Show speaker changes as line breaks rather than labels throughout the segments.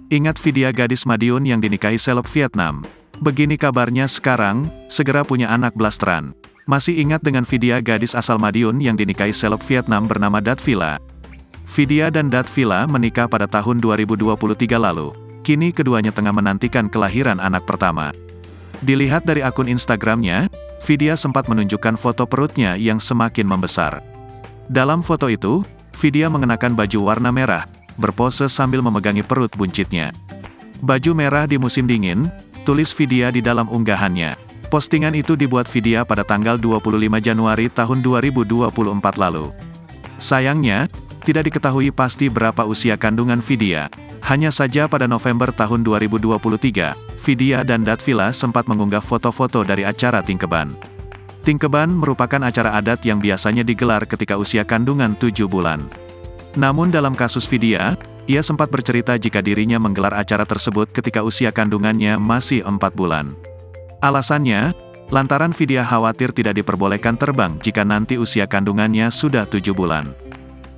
Ingat Vidya gadis Madiun yang dinikahi seleb Vietnam? Begini kabarnya sekarang, segera punya anak blasteran. Masih ingat dengan Vidya gadis asal Madiun yang dinikahi seleb Vietnam bernama Dat Villa? Vidya dan Dat Villa menikah pada tahun 2023 lalu. Kini keduanya tengah menantikan kelahiran anak pertama. Dilihat dari akun Instagramnya, Vidya sempat menunjukkan foto perutnya yang semakin membesar. Dalam foto itu, Vidya mengenakan baju warna merah, berpose sambil memegangi perut buncitnya. Baju merah di musim dingin, tulis Vidya di dalam unggahannya. Postingan itu dibuat Vidya pada tanggal 25 Januari tahun 2024 lalu. Sayangnya, tidak diketahui pasti berapa usia kandungan Vidya. Hanya saja pada November tahun 2023, Vidya dan Dat Villa sempat mengunggah foto-foto dari acara Tingkeban. Tingkeban merupakan acara adat yang biasanya digelar ketika usia kandungan 7 bulan. Namun dalam kasus Vidya, ia sempat bercerita jika dirinya menggelar acara tersebut ketika usia kandungannya masih 4 bulan. Alasannya, lantaran Vidya khawatir tidak diperbolehkan terbang jika nanti usia kandungannya sudah 7 bulan.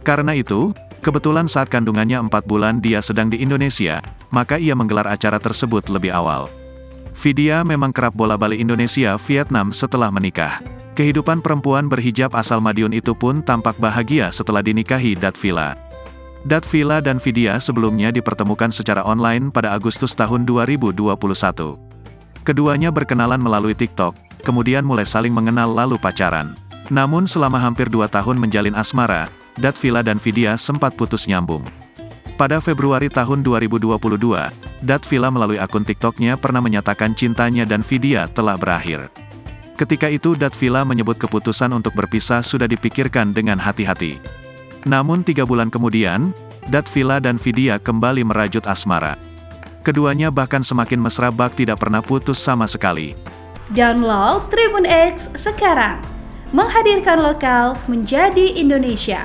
Karena itu, kebetulan saat kandungannya 4 bulan dia sedang di Indonesia, maka ia menggelar acara tersebut lebih awal. Vidya memang kerap bola-balik Indonesia Vietnam setelah menikah. Kehidupan perempuan berhijab asal Madiun itu pun tampak bahagia setelah dinikahi Dat Villa. Dat Villa dan Vidya sebelumnya dipertemukan secara online pada Agustus tahun 2021. Keduanya berkenalan melalui TikTok, kemudian mulai saling mengenal lalu pacaran. Namun selama hampir 2 tahun menjalin asmara, Dat Villa dan Vidya sempat putus nyambung. Pada Februari tahun 2022, Dat Villa melalui akun TikToknya pernah menyatakan cintanya dan Vidya telah berakhir. Ketika itu Dat Villa menyebut keputusan untuk berpisah sudah dipikirkan dengan hati-hati. Namun 3 bulan kemudian, Dat Villa dan Vidya kembali merajut asmara. Keduanya bahkan semakin mesra bak tidak pernah putus sama sekali.
Download Tribun X sekarang, menghadirkan lokal menjadi Indonesia.